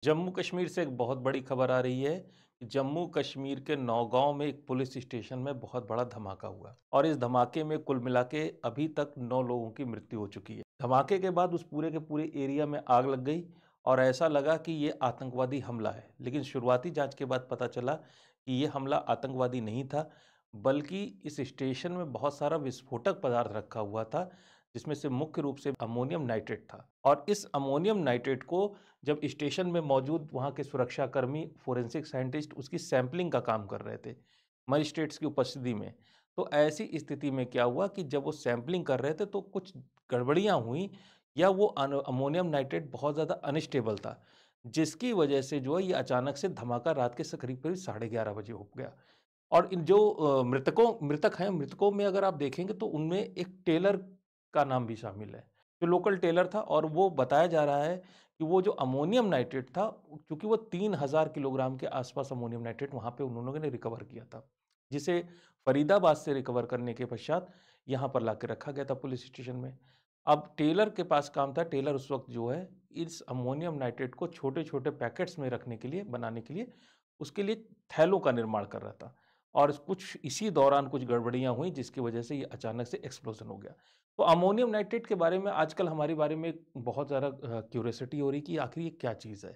जम्मू कश्मीर से एक बहुत बड़ी खबर आ रही है कि जम्मू कश्मीर के नौगांव में एक पुलिस स्टेशन में बहुत बड़ा धमाका हुआ और इस धमाके में कुल मिला के अभी तक 9 लोगों की मृत्यु हो चुकी है। धमाके के बाद उस पूरे के पूरे एरिया में आग लग गई और ऐसा लगा कि ये आतंकवादी हमला है, लेकिन शुरुआती जांच के बाद पता चला कि ये हमला आतंकवादी नहीं था, बल्कि इस स्टेशन में बहुत सारा विस्फोटक पदार्थ रखा हुआ था, जिसमें से मुख्य रूप से अमोनियम नाइट्रेट था। और इस अमोनियम नाइट्रेट को जब स्टेशन में मौजूद वहाँ के सुरक्षाकर्मी, फोरेंसिक साइंटिस्ट उसकी सैंपलिंग का काम कर रहे थे, मजिस्ट्रेट्स की उपस्थिति में, तो ऐसी स्थिति में क्या हुआ कि जब वो सैंपलिंग कर रहे थे तो कुछ गड़बड़ियाँ हुई या वो अमोनियम नाइट्रेट बहुत ज़्यादा अनस्टेबल था, जिसकी वजह से जो है ये अचानक से धमाका रात के करीब-करीब 11:30 बजे हो गया। और इन जो मृतक हैं, मृतकों में अगर आप देखेंगे तो उनमें एक टेलर का नाम भी शामिल है, जो लोकल टेलर था। और वो बताया जा रहा है कि वो जो अमोनियम नाइट्रेट था, क्योंकि वो 3000 किलोग्राम के आसपास अमोनियम नाइट्रेट वहाँ पे उन लोगों ने रिकवर किया था, जिसे फरीदाबाद से रिकवर करने के पश्चात यहाँ पर लाके रखा गया था पुलिस स्टेशन में। अब टेलर के पास काम था, टेलर उस वक़्त जो है इस अमोनियम नाइट्रेट को छोटे-छोटे पैकेट्स में रखने के लिए, बनाने के लिए, उसके लिए थैलों का निर्माण कर रहा था। और कुछ इसी दौरान कुछ गड़बड़ियाँ हुई जिसकी वजह से ये अचानक से एक्सप्लोज़न हो गया। तो अमोनियम नाइट्रेट के बारे में आजकल हमारे बारे में बहुत ज़्यादा क्यूरियोसिटी हो रही कि आखिर ये क्या चीज़ है?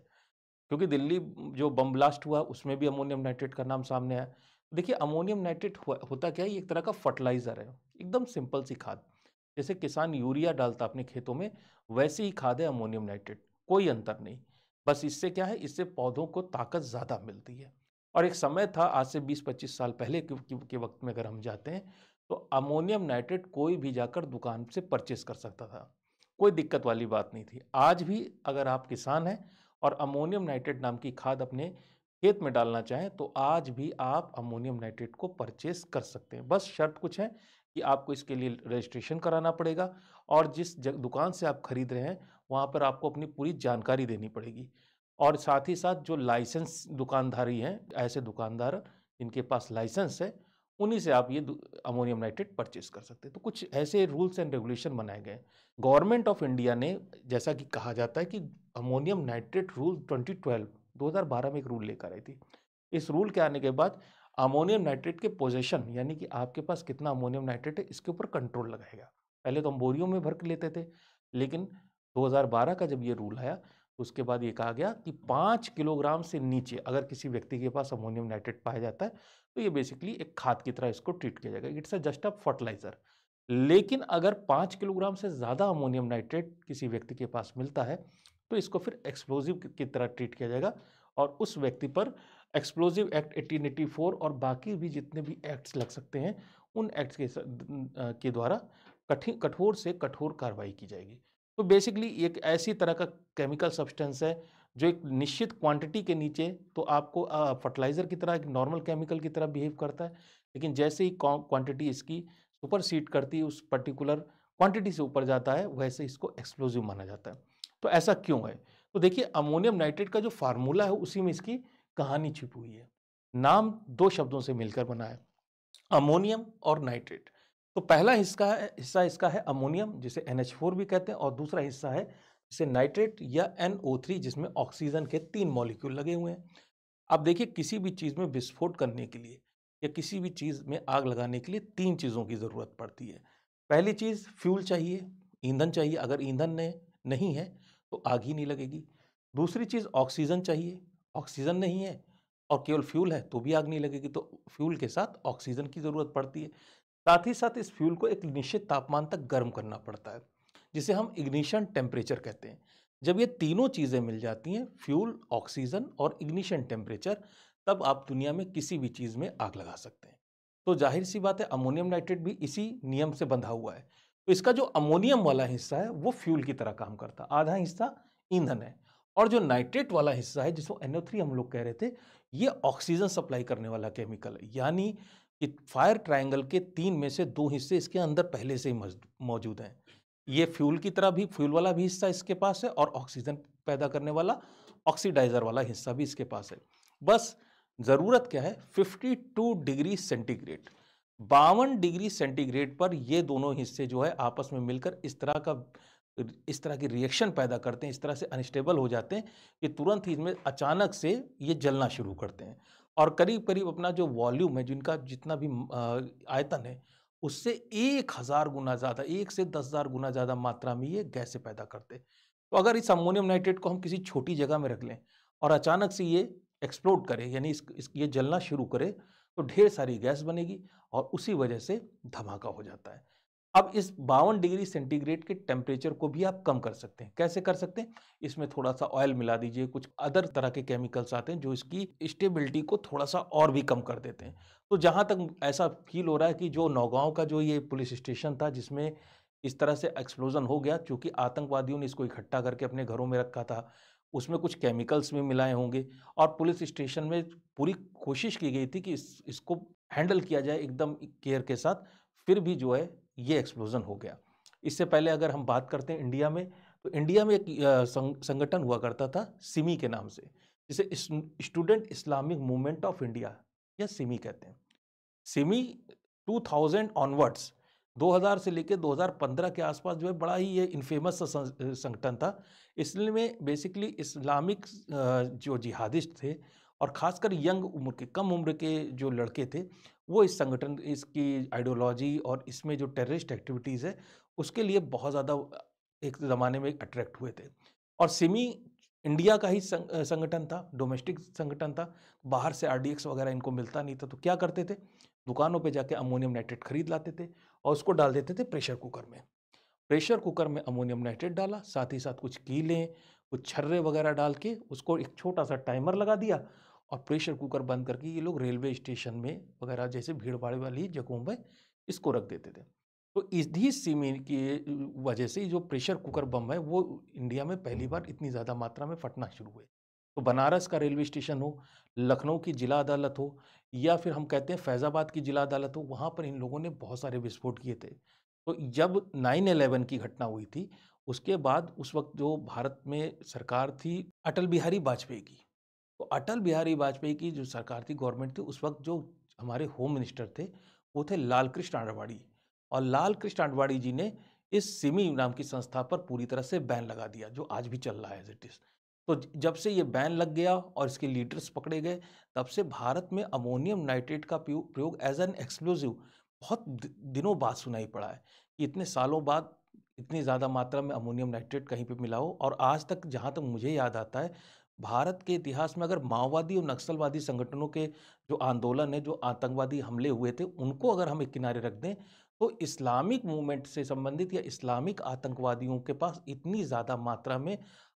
क्योंकि दिल्ली जो बम ब्लास्ट हुआ उसमें भी अमोनियम नाइट्रेट का नाम सामने आया। देखिए, अमोनियम नाइट्रेट होता क्या है, ये एक तरह का फर्टिलाइज़र है, एकदम सिंपल सी खाद। जैसे किसान यूरिया डालता है अपने खेतों में, वैसे ही खाद है अमोनियम नाइट्रेट, कोई अंतर नहीं। बस इससे क्या है, इससे पौधों को ताकत ज़्यादा मिलती है। और एक समय था आज से 20-25 साल पहले के वक़्त में अगर हम जाते हैं, तो अमोनियम नाइट्रेट कोई भी जाकर दुकान से परचेज़ कर सकता था। कोई दिक्कत वाली बात नहीं थी। आज भी अगर आप किसान हैं और अमोनियम नाइट्रेट नाम की खाद अपने खेत में डालना चाहें, तो आज भी आप अमोनियम नाइट्रेट को परचेज़ कर सकते हैं। बस शर्त कुछ है कि आपको इसके लिए रजिस्ट्रेशन कराना पड़ेगा और जिस दुकान से आप खरीद रहे हैं, वहाँ पर आपको अपनी पूरी जानकारी देनी पड़ेगी। और साथ ही साथ जो लाइसेंस दुकानदारी हैं, ऐसे दुकानदार जिनके पास लाइसेंस है, उन्हीं से आप ये अमोनियम नाइट्रेट परचेज़ कर सकते हैं। तो कुछ ऐसे रूल्स एंड रेगुलेशन बनाए गए हैं। गवर्नमेंट ऑफ इंडिया ने, जैसा कि कहा जाता है कि अमोनियम नाइट्रेट रूल 2012 में एक रूल लेकर आई थी। इस रूल के आने के बाद अमोनियम नाइट्रेट के पोज़ेशन, यानी कि आपके पास कितना अमोनियम नाइट्रेट है, इसके ऊपर कंट्रोल लगाएगा। पहले तो हम बोरियों में भर के लेते थे, लेकिन 2012 का जब ये रूल आया, तो उसके बाद ये कहा गया कि 5 किलोग्राम से नीचे अगर किसी व्यक्ति के पास अमोनियम नाइट्रेट पाया जाता है, तो ये बेसिकली एक खाद की तरह इसको ट्रीट किया जाएगा। It's just a fertiliser. लेकिन अगर 5 किलोग्राम से ज़्यादा अमोनियम नाइट्रेट किसी व्यक्ति के पास मिलता है, तो इसको फिर एक्सप्लोज़िव की तरह ट्रीट किया जाएगा और उस व्यक्ति पर एक्सप्लोज़िव एक्ट 1884 और बाकी भी जितने भी एक्ट्स लग सकते हैं, उन एक्ट्स के द्वारा कठोर से कठोर कार्रवाई की जाएगी। तो बेसिकली एक ऐसी तरह का केमिकल सब्सटेंस है, जो एक निश्चित क्वांटिटी के नीचे तो आपको फर्टिलाइज़र की तरह, एक नॉर्मल केमिकल की तरह बिहेव करता है, लेकिन जैसे ही क्वांटिटी इसकी सुपरसीड करती है, उस पर्टिकुलर क्वांटिटी से ऊपर जाता है, वैसे इसको एक्सप्लोसिव माना जाता है। तो ऐसा क्यों है? तो देखिए, अमोनियम नाइट्रेट का जो फ़ॉर्मूला है उसी में इसकी कहानी छिपी हुई है। नाम 2 शब्दों से मिलकर बना है, अमोनियम और नाइट्रेट। तो पहला हिस्सा इसका है अमोनियम, जिसे NH4 भी कहते हैं, और दूसरा हिस्सा है जिसे नाइट्रेट या NO3, जिसमें ऑक्सीजन के 3 मॉलिक्यूल लगे हुए हैं। अब देखिए, किसी भी चीज़ में विस्फोट करने के लिए या किसी भी चीज़ में आग लगाने के लिए 3 चीज़ों की ज़रूरत पड़ती है। पहली चीज़ फ्यूल चाहिए, ईंधन चाहिए, अगर ईंधन नहीं है तो आग ही नहीं लगेगी। दूसरी चीज़ ऑक्सीजन चाहिए, ऑक्सीजन नहीं है और केवल फ्यूल है तो भी आग नहीं लगेगी, तो फ्यूल के साथ ऑक्सीजन की ज़रूरत पड़ती है। साथ ही साथ इस फ्यूल को एक निश्चित तापमान तक गर्म करना पड़ता है, जिसे हम इग्निशन टेम्परेचर कहते हैं। जब ये तीनों चीज़ें मिल जाती हैं, फ्यूल, ऑक्सीजन और इग्निशन टेम्परेचर, तब आप दुनिया में किसी भी चीज़ में आग लगा सकते हैं। तो ज़ाहिर-सी बात है, अमोनियम नाइट्रेट भी इसी नियम से बंधा हुआ है। तो इसका जो अमोनियम वाला हिस्सा है, वो फ्यूल की तरह काम करता है, आधा हिस्सा ईंधन है। और जो नाइट्रेट वाला हिस्सा है, जिसको NO3 हम लोग कह रहे थे, ये ऑक्सीजन सप्लाई करने वाला केमिकल है। यानी कि फायर ट्रायंगल के 3 में से 2 हिस्से इसके अंदर पहले से ही मौजूद हैं। ये फ्यूल की तरह भी, फ्यूल वाला भी हिस्सा इसके पास है और ऑक्सीजन पैदा करने वाला ऑक्सीडाइज़र वाला हिस्सा भी इसके पास है। बस ज़रूरत क्या है, 52 डिग्री सेंटीग्रेड, 52 डिग्री सेंटीग्रेड पर ये दोनों हिस्से जो है आपस में मिलकर इस तरह का इस तरह की रिएक्शन पैदा करते हैं, इस तरह से अनस्टेबल हो जाते हैं कि तुरंत ही इसमें अचानक से ये जलना शुरू करते हैं और करीब-करीब अपना जो वॉल्यूम है, जिनका जितना भी आयतन है, उससे 1000 गुना ज़्यादा, 1 से 10,000 गुना ज़्यादा मात्रा में ये गैसें पैदा करते हैं। तो अगर इस अमोनियम नाइट्रेट को हम किसी छोटी जगह में रख लें और अचानक से ये एक्सप्लोड करे, यानी इस ये जलना शुरू करे, तो ढेर सारी गैस बनेगी और उसी वजह से धमाका हो जाता है। अब इस 52 डिग्री सेंटीग्रेड के टेम्परेचर को भी आप कम कर सकते हैं। कैसे कर सकते हैं? इसमें थोड़ा-सा ऑयल मिला दीजिए, कुछ अदर तरह के केमिकल्स आते हैं जो इसकी स्टेबिलिटी को थोड़ा-सा और भी कम कर देते हैं। तो जहाँ तक ऐसा फ़ील हो रहा है कि जो नौगाँव का जो ये पुलिस स्टेशन था जिसमें इस तरह से एक्सप्लोज़न हो गया, चूँकि आतंकवादियों ने इसको इकट्ठा करके अपने घरों में रखा था, उसमें कुछ केमिकल्स भी मिलाए होंगे और पुलिस स्टेशन में पूरी कोशिश की गई थी कि इसको हैंडल किया जाए एकदम केयर के साथ, फिर भी जो है ये एक्सप्लोज़न हो गया। इससे पहले अगर हम बात करते हैं इंडिया में, तो इंडिया में एक संगठन हुआ करता था सिमी के नाम से, जिसे student Islamic Movement of India या सिमी कहते हैं। सिमी 2000 ऑनवर्ड्स 2000 से लेके 2015 के आसपास जो है बड़ा ही ये इन्फेमस सा संगठन था। इसमें बेसिकली इस्लामिक जो जिहादिस्ट थे और ख़ासकर यंग उम्र के, कम उम्र के जो लड़के थे, वो इस संगठन इसकी आइडियोलॉजी और इसमें जो टेररिस्ट एक्टिविटीज़ है, उसके लिए बहुत ज़्यादा एक ज़माने में अट्रैक्ट हुए थे। और सिमी इंडिया का ही संगठन था, डोमेस्टिक संगठन था। बाहर से आरडीएक्स वगैरह इनको मिलता नहीं था, तो क्या करते थे? दुकानों पे जाके अमोनियम नाइट्रेट खरीद लाते थे और उसको डाल देते थे प्रेशर कुकर में। प्रेशर कुकर में अमोनियम नाइट्रेट डाला, साथ ही साथ कुछ कीलें, कुछ छर्रे वगैरह डाल के उसको एक छोटा-सा टाइमर लगा दिया और प्रेशर कुकर बंद करके ये लोग रेलवे स्टेशन में वगैरह जैसे भीड़-भाड़ वाली जगहों में इसको रख देते थे। तो इसी सिमी की वजह से जो प्रेशर कुकर बम है, वो इंडिया में पहली बार इतनी ज़्यादा मात्रा में फटना शुरू हुए। तो बनारस का रेलवे स्टेशन हो, लखनऊ की जिला अदालत हो या फिर हम कहते हैं फैज़ाबाद की जिला अदालत हो, वहाँ पर इन लोगों ने बहुत सारे विस्फोट किए थे। तो जब 9/11 की घटना हुई थी, उसके बाद उस वक़्त जो भारत में सरकार थी अटल बिहारी वाजपेयी की, तो अटल बिहारी वाजपेयी की जो सरकार थी, गवर्नमेंट थी, उस वक़्त जो हमारे होम मिनिस्टर थे, वो थे लाल कृष्ण आडवाणी और लाल कृष्ण आडवाणी जी ने इस सिमी नाम की संस्था पर पूरी तरह से बैन लगा दिया, जो आज भी चल रहा है एज़ इट इज़। तो जब से ये बैन लग गया और इसके लीडर्स पकड़े गए, तब से भारत में अमोनियम नाइट्रेट का प्रयोग एज़ एन एक्सप्लोज़िव बहुत दिनों बाद सुनाई पड़ा है कि इतने सालों बाद इतनी ज़्यादा मात्रा में अमोनियम नाइट्रेट कहीं पे मिला हो और आज तक जहाँ तक मुझे याद आता है, भारत के इतिहास में अगर माओवादी और नक्सलवादी संगठनों के जो आंदोलन है, जो आतंकवादी हमले हुए थे, उनको अगर हम एक किनारे रख दें, तो इस्लामिक मूवमेंट से संबंधित या इस्लामिक आतंकवादियों के पास इतनी ज़्यादा मात्रा में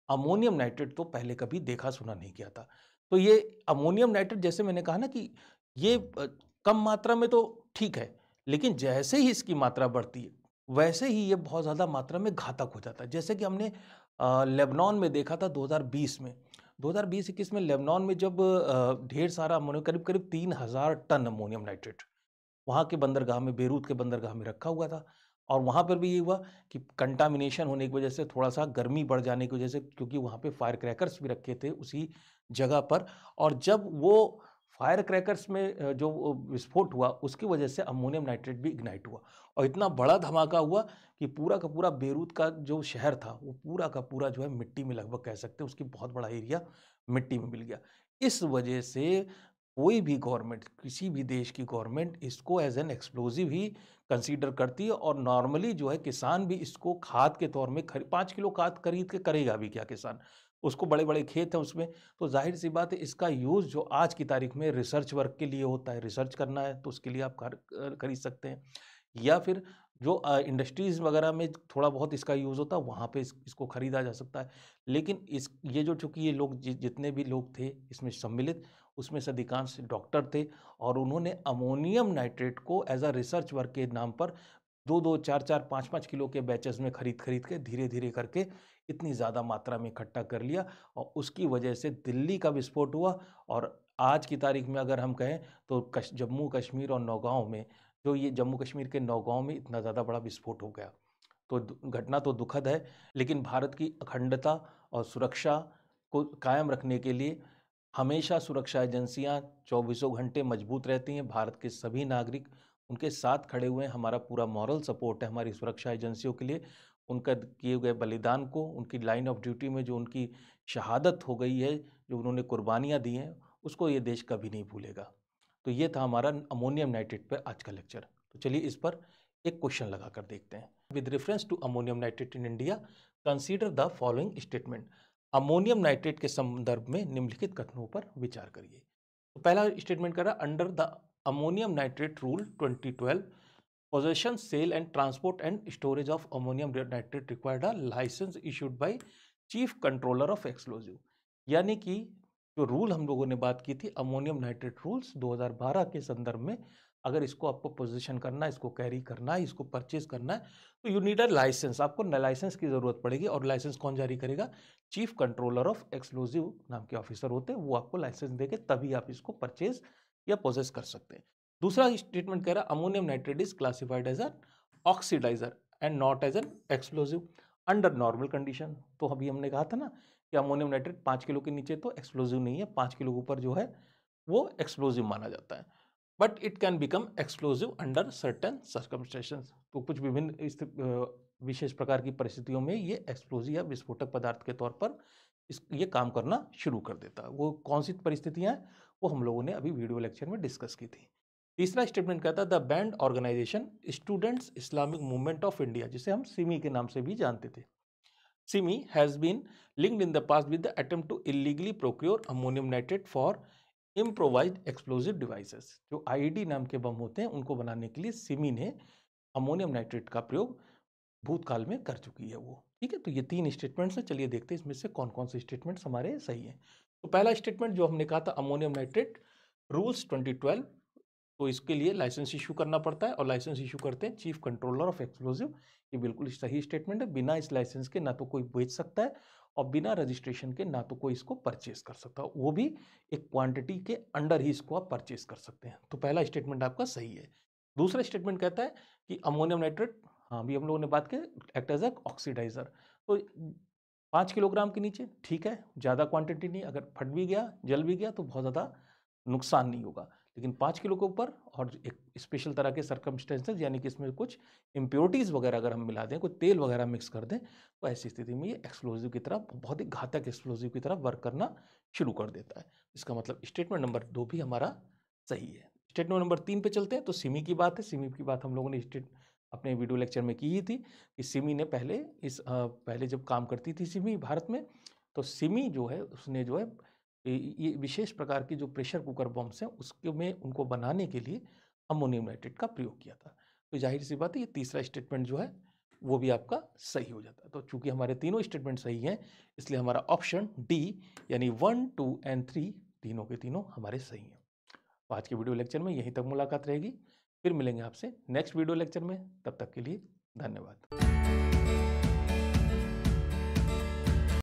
अमोनियम नाइट्रेट तो पहले कभी देखा सुना नहीं गया था। तो ये अमोनियम नाइट्रेट जैसे मैंने कहा ना कि ये कम मात्रा में तो ठीक है, लेकिन जैसे ही इसकी मात्रा बढ़ती है, वैसे ही ये बहुत ज़्यादा मात्रा में घातक हो जाता है। जैसे कि हमने लेबनान में देखा था 2020 में। 2020-21 में लेबनान में जब ढेर सारा अमोनियम करीब-करीब 3000 टन अमोनियम नाइट्रेट वहाँ के बंदरगाह में, बेरूत के बंदरगाह में रखा हुआ था और वहाँ पर भी ये हुआ कि कंटामिनेशन होने की वजह से थोड़ा-सा गर्मी बढ़ जाने की वजह से क्योंकि वहाँ पे फायर क्रैकर्स भी रखे थे उसी जगह पर और जब वो फायर क्रैकर्स में जो वो विस्फोट हुआ, उसकी वजह से अमोनियम नाइट्रेट भी इग्नाइट हुआ और इतना बड़ा धमाका हुआ कि पूरा का पूरा बेरूत का जो शहर था, वो पूरा का पूरा जो है मिट्टी में लगभग कह सकते हैं, उसकी बहुत बड़ा एरिया मिट्टी में मिल गया। इस वजह से कोई भी गवर्नमेंट, किसी भी देश की गवर्नमेंट इसको एज़ एन एक्सप्लोज़िव ही कंसीडर करती है और नॉर्मली जो है किसान भी इसको खाद के तौर में 5 किलो खाद खरीद के करेगा भी क्या किसान? उसको बड़े-बड़े खेत हैं उसमें, तो ज़ाहिर-सी बात है इसका यूज़ जो आज की तारीख में रिसर्च वर्क के लिए होता है, रिसर्च करना है तो उसके लिए आप खरीद सकते हैं। या फिर जो इंडस्ट्रीज़ वगैरह में थोड़ा बहुत इसका यूज़ होता है, वहाँ पे इसको खरीदा जा सकता है। लेकिन ये जो चूँकि ये लोग जितने भी लोग थे इसमें सम्मिलित, उसमें से अधिकांश डॉक्टर थे और उन्होंने अमोनियम नाइट्रेट को एज़ अ रिसर्च वर्क के नाम पर 2-2, 4-4, 5-5 किलो के बैचेज़ में खरीद-खरीद के धीरे-धीरे करके इतनी ज़्यादा मात्रा में इकट्ठा कर लिया और उसकी वजह से दिल्ली का विस्फोट हुआ और आज की तारीख में अगर हम कहें तो जम्मू कश्मीर और नौगाँव में जो ये जम्मू कश्मीर के नौगाँव में इतना ज़्यादा बड़ा विस्फोट हो गया। तो घटना तो दुखद है, लेकिन भारत की अखंडता और सुरक्षा को कायम रखने के लिए हमेशा सुरक्षा एजेंसियाँ चौबीसों घंटे मजबूत रहती हैं। भारत के सभी नागरिक उनके साथ खड़े हुए हैं। हमारा पूरा मॉरल सपोर्ट है हमारी सुरक्षा एजेंसियों के लिए उनका किए गए बलिदान को, उनकी लाइन ऑफ ड्यूटी में जो उनकी शहादत हो गई है, जो उन्होंने कुर्बानियाँ दी हैं, उसको ये देश कभी नहीं भूलेगा। तो ये था हमारा अमोनियम नाइट्रेट पे आज का लेक्चर। तो चलिए इस पर एक क्वेश्चन लगा कर देखते हैं। With reference to ammonium nitrate in India, consider the following statement. Ammonium nitrate के संदर्भ में निम्नलिखित कथनों पर विचार करिए। तो पहला स्टेटमेंट कर रहा, under the ammonium nitrate rule 2012, possession, sale and transport and storage of ammonium nitrate required a license issued by chief controller of explosive. यानी कि जो रूल हम लोगों ने बात की थी अमोनियम नाइट्रेट रूल्स 2012 के संदर्भ में, अगर इसको आपको पोजीशन करना है, इसको कैरी करना है, इसको परचेज करना है, तो यू नीड अ लाइसेंस। आपको लाइसेंस की जरूरत पड़ेगी। और लाइसेंस कौन जारी करेगा? चीफ कंट्रोलर ऑफ एक्सप्लोजिव नाम के ऑफिसर होते हैं, वो आपको लाइसेंस देके तभी आप इसको परचेज या पोजेस कर सकते हैं। दूसरा स्टेटमेंट कह रहा है ammonium nitrate is classified as an oxidiser and not as an explosive under normal condition. तो अभी हमने कहा था ना कि अमोनियम नाइट्रेट 5 किलो के नीचे तो एक्सप्लोजिव नहीं है, 5 किलो के ऊपर जो है वो एक्सप्लोजिव माना जाता है। But it can become explosive under certain circumstances. तो कुछ विभिन्न विशेष प्रकार की परिस्थितियों में ये एक्सप्लोजिव या विस्फोटक पदार्थ के तौर पर ये काम करना शुरू कर देता है। वो कौन सी परिस्थितियां हैं वो हम लोगों ने अभी वीडियो लेक्चर में डिस्कस की थी। तीसरा स्टेटमेंट कहता है the banned organisation Students Islamic Movement of India, जिसे हम सिमी के नाम से भी जानते थे, SIMI has been linked in the past with the attempt to illegally procure ammonium nitrate for improvised explosive devices. जो आईईडी नाम के बम होते हैं उनको बनाने के लिए सिमी ने अमोनियम नाइट्रेट का प्रयोग भूतकाल में कर चुकी है वो। ठीक है, तो ये 3 स्टेटमेंट्स हैं। चलिए देखते हैं इसमें से कौन कौन से स्टेटमेंट्स हमारे सही हैं। तो पहला स्टेटमेंट जो हमने कहा था अमोनियम नाइट्रेट रूल्स 2012, तो इसके लिए लाइसेंस इशू करना पड़ता है और लाइसेंस इशू करते हैं चीफ कंट्रोलर ऑफ एक्सप्लोजिव। ये बिल्कुल सही स्टेटमेंट है। बिना इस लाइसेंस के ना तो कोई बेच सकता है और बिना रजिस्ट्रेशन के ना तो कोई इसको परचेस कर सकता है, वो भी एक क्वांटिटी के अंडर ही इसको आप परचेस कर सकते हैं। तो पहला स्टेटमेंट आपका सही है। दूसरा स्टेटमेंट कहता है कि अमोनियम नाइट्रेट, हाँ अभी हम लोगों ने बात की, एक्ट एज अ ऑक्सीडाइजर। तो 5 किलोग्राम के नीचे ठीक है, ज़्यादा क्वांटिटी नहीं, अगर फट भी गया जल भी गया तो बहुत ज़्यादा नुकसान नहीं होगा। लेकिन 5 किलो के ऊपर और एक स्पेशल तरह के सर्कमस्टेंसेस, यानी कि इसमें कुछ इम्प्योरिटीज़ वगैरह अगर हम मिला दें, कोई तेल वगैरह मिक्स कर दें, तो ऐसी स्थिति में ये एक्सप्लोजिव की तरह, बहुत ही घातक एक्सप्लोजिव की तरह वर्क करना शुरू कर देता है। इसका मतलब स्टेटमेंट नंबर 2 भी हमारा सही है। स्टेटमेंट नंबर 3 पे चलते हैं। तो सिमी की बात है। सिमी की बात हम लोगों ने अपने वीडियो लेक्चर में की ही थी कि सिमी ने पहले जब काम करती थी सिमी भारत में, तो सिमी जो है उसने जो है ये विशेष प्रकार की जो प्रेशर कुकर बम्स हैं उसके में उनको बनाने के लिए अमोनियम नाइट्रेट का प्रयोग किया था। तो जाहिर सी बात है ये तीसरा स्टेटमेंट जो है वो भी आपका सही हो जाता है। तो चूंकि हमारे तीनों स्टेटमेंट सही हैं, इसलिए हमारा ऑप्शन डी यानी 1, 2 एंड 3 तीनों के तीनों हमारे सही हैं। तो आज के वीडियो लेक्चर में यहीं तक मुलाकात रहेगी। फिर मिलेंगे आपसे नेक्स्ट वीडियो लेक्चर में। तब तक के लिए धन्यवाद।